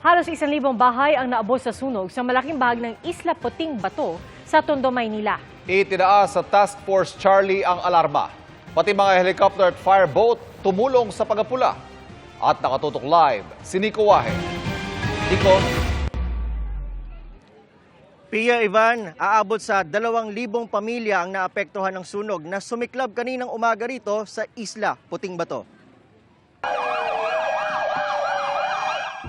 Halos 1,000 bahay ang naabot sa sunog sa malaking bahagi ng Isla Puting Bato sa Tondo, Maynila. Itinaas sa Task Force Charlie ang alarma. Pati mga helicopter at fireboat tumulong sa pagapula. At nakatutok live si Nico Wahe. Nico. Pia Ivan, aabot sa 2,000 pamilya ang naapektuhan ng sunog na sumiklab kaninang umaga rito sa Isla Puting Bato.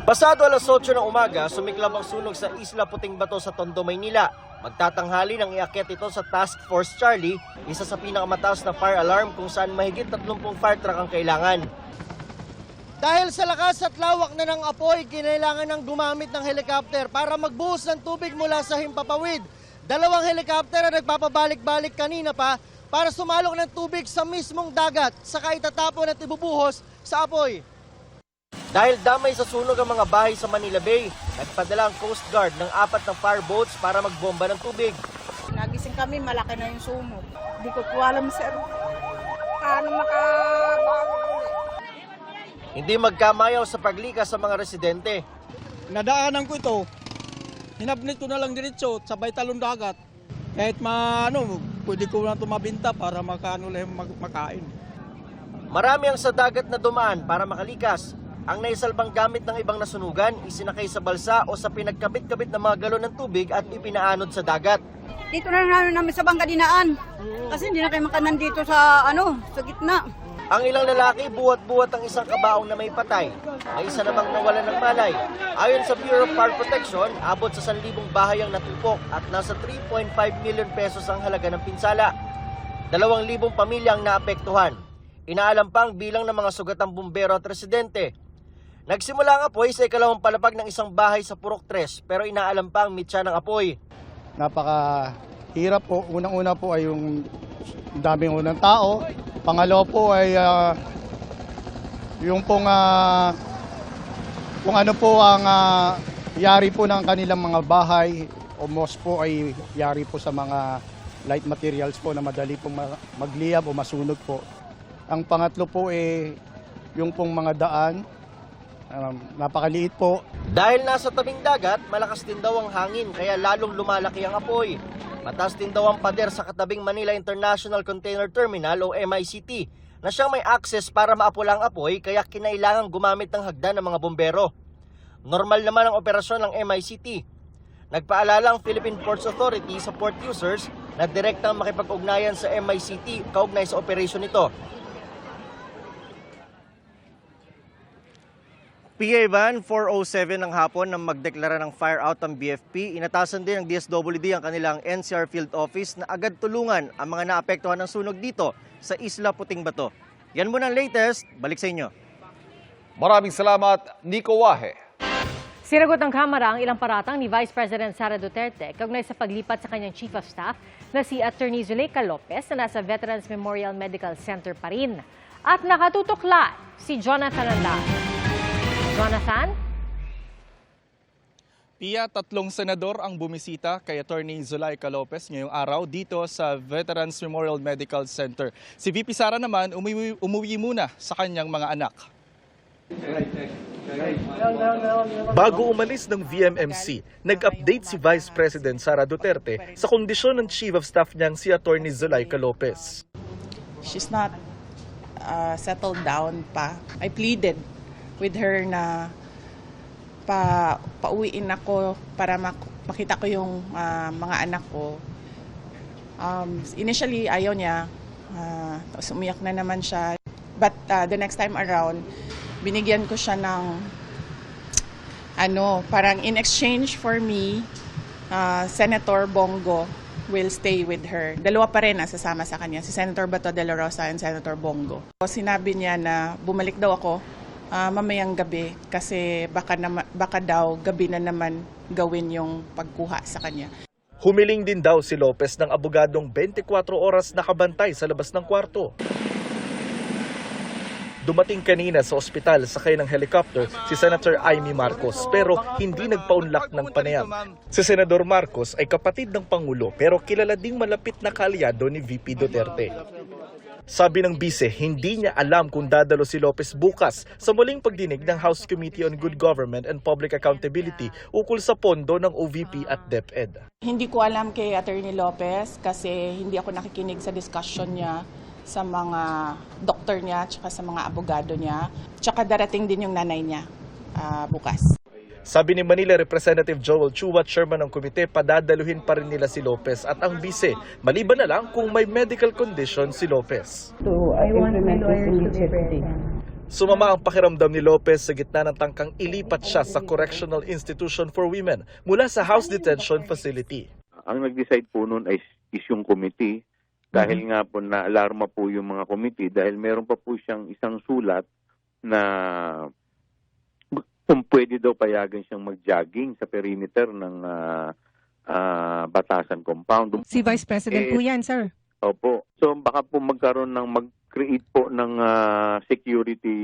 Pasado alas 8 ng umaga, sumiklab ang sunog sa Isla Puting Bato sa Tondo, Maynila. Magtatanghali nang iakyat ito sa Task Force Charlie, isa sa pinakamataas na fire alarm kung saan mahigit 30 fire truck ang kailangan. Dahil sa lakas at lawak na ng apoy, kinailangan ng gumamit ng helicopter para magbuhos ng tubig mula sa himpapawid. 2 helicopter ang nagpapabalik-balik kanina pa para sumalok ng tubig sa mismong dagat, saka itatapon at ibubuhos sa apoy. Dahil damay sa sunog ang mga bahay sa Manila Bay, nagpadala ang Coast Guard ng 4 na fireboats para magbomba ng tubig. Nagising kami, malaki na yung sunog. Hindi ko po alam, sir. Paano makabago ulit? Hindi magkamayaw sa paglikas sa mga residente. Nadaanan ko ito, hinabnit ko na lang diretso, sabay talon dagat. Kahit pwede ko na ito mabinta para makain. Marami ang sa dagat na dumaan para makalikas. Ang naisalbang gamit ng ibang nasunugan, isinakay sa balsa o sa pinagkabit-kabit na mga galon ng tubig at ipinaanod sa dagat. Dito na namin sa bangka dinaan. Kasi hindi na kayo makanan dito sa gitna. Ang ilang lalaki buhat-buhat ang isang kabaong na may patay. May isa namang nawalan ng malay. Ayon sa Bureau of Fire Protection, abot sa 1,000 bahay ang natupok at nasa 3.5 million pesos ang halaga ng pinsala. 2,000 pamilya ang naapektuhan. Inaalam pang bilang ng mga sugatang bumbero at residente. Nagsimula ang apoy sa ikalawang palapag ng isang bahay sa Purok 3 pero inaalam pa ang mitya ng apoy. Napakahirap po. Unang-una po ay yung daming unang tao. Pangalawa po ay yung kung ano po ang yari po ng kanilang mga bahay o most po ay yari po sa mga light materials po na madali pong magliyab o masunog po. Ang pangatlo po ay yung pong mga daan. Napakaliit po. Dahil nasa tabing dagat, malakas din daw ang hangin kaya lalong lumalaki ang apoy. Mataas din daw ang pader sa katabing Manila International Container Terminal o MICT na siyang may access para maapula ang apoy kaya kinailangang gumamit ng hagdan ng mga bombero. Normal naman ang operasyon ng MICT. Nagpaalala ang Philippine Ports Authority sa port users na direktang makipag-ugnayan sa MICT kaugnay sa operasyon nito. PA Van, 4:07 ng hapon nang magdeklara ng fire out ang BFP, inatasan din ng DSWD ang kanilang NCR Field Office na agad tulungan ang mga naapektuhan ng sunog dito sa Isla Puting Bato. Yan muna ang latest, balik sa inyo. Maraming salamat, Nico Wahe. Sinagot ng Kamara ang ilang paratang ni Vice President Sara Duterte kaugnay sa paglipat sa kanyang Chief of Staff na si Attorney Zuleika Lopez na nasa Veterans Memorial Medical Center pa rin. At nakatutok live si Jonathan Andal. Jonathan? Pia, 3 senador ang bumisita kay Attorney Zuleika Lopez ngayong araw dito sa Veterans Memorial Medical Center. Si VP Sara naman umuwi muna sa kanyang mga anak. Bago umalis ng VMMC, nag-update si Vice President Sara Duterte sa kondisyon ng Chief of Staff niyang si Attorney Zuleika Lopez. She's not settled down pa. I pleaded with her na pauwiin ako para makita ko yung mga anak ko. Initially, ayaw niya. Tapos umiyak na naman siya. But the next time around, binigyan ko siya ng parang in exchange for me, Senator Bongo will stay with her. Dalawa pa rin sasama sa kanya, si Senator Bato de la Rosa and Senator Bongo. Sinabi niya na bumalik daw ako mamayang gabi kasi baka daw gabi na naman gawin yung pagkuha sa kanya. Humiling din daw si Lopez ng abogadong 24 oras nakabantay sa labas ng kwarto. Dumating kanina sa ospital sakay ng helicopter si Senator Amy Marcos pero hindi nagpaunlak ng panayam. Si Senador Marcos ay kapatid ng Pangulo pero kilala ding malapit na kaalyado ni VP Duterte. Sabi ng bise, hindi niya alam kung dadalo si Lopez bukas sa muling pagdinig ng House Committee on Good Government and Public Accountability ukol sa pondo ng OVP at DepEd. Hindi ko alam kay Attorney Lopez kasi hindi ako nakikinig sa discussion niya sa mga doktor niya at sa mga abogado niya. Tsaka darating din yung nanay niya bukas. Sabi ni Manila Representative Joel Chua, chairman ng komite, padadaluhin pa rin nila si Lopez at ang bise, maliban na lang kung may medical condition si Lopez. Sumama ang pakiramdam ni Lopez sa gitna ng tangkang ilipat siya sa Correctional Institution for Women mula sa House Detention Facility. Ang nag-decide po noon is yung committee dahil nga po na-alarma po yung mga committee dahil meron pa po siyang isang sulat na kung pwede daw payagan siyang mag-jogging sa perimeter ng Batasan Compound. Si Vice President po yan, sir. Opo. So baka po magkaroon ng mag-create po ng security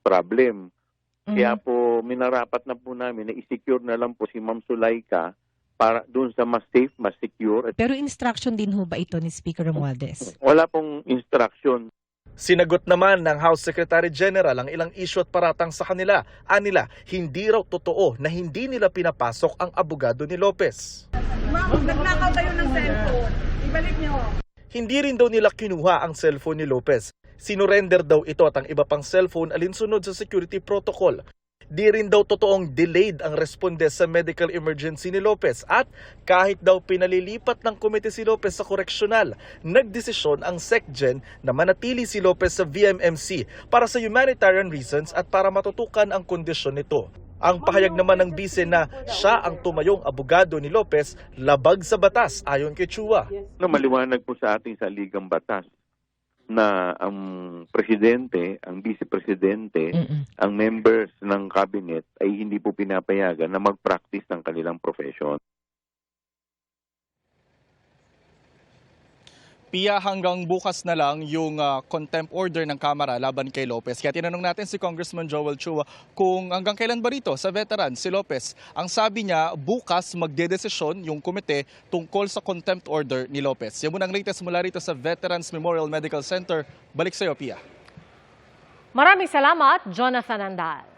problem. Kaya po minarapat na po namin na i-secure na lang po si Ma'am Zulaika para doon sa mas safe, mas secure. Pero instruction din ho ba ito ni Speaker Romualdez? Wala pong instruction. Sinagot naman ng House Secretary General ang ilang issue at paratang sa kanila. Anila, hindi raw totoo na hindi nila pinapasok ang abogado ni Lopez. Ma'am, nagnakaw kayo ng cellphone. Ibalik niyo. Hindi rin daw nila kinuha ang cellphone ni Lopez. Sinurrender daw ito at ang iba pang cellphone alinsunod sa security protocol. Di rin daw totoong delayed ang responde sa medical emergency ni Lopez at kahit daw pinalilipat ng komite si Lopez sa koreksyonal, nagdesisyon ang SecGen na manatili si Lopez sa VMMC para sa humanitarian reasons at para matutukan ang kondisyon nito. Ang pahayag naman ng bise na siya ang tumayong abogado ni Lopez labag sa batas ayon kay Chua. Maliwanag po sa ating saligang batas na ang presidente, ang vice-presidente, ang members ng cabinet ay hindi po pinapayagan na mag-practice ng kanilang profession. Pia, hanggang bukas na lang yung contempt order ng Kamara laban kay Lopez. Kaya tinanong natin si Congressman Joel Chua kung hanggang kailan ba rito sa veteran si Lopez. Ang sabi niya, bukas magdedesisyon yung komite tungkol sa contempt order ni Lopez. Yan muna ang latest mula rito sa Veterans Memorial Medical Center. Balik sa iyo, Pia. Maraming salamat, Jonathan Andal.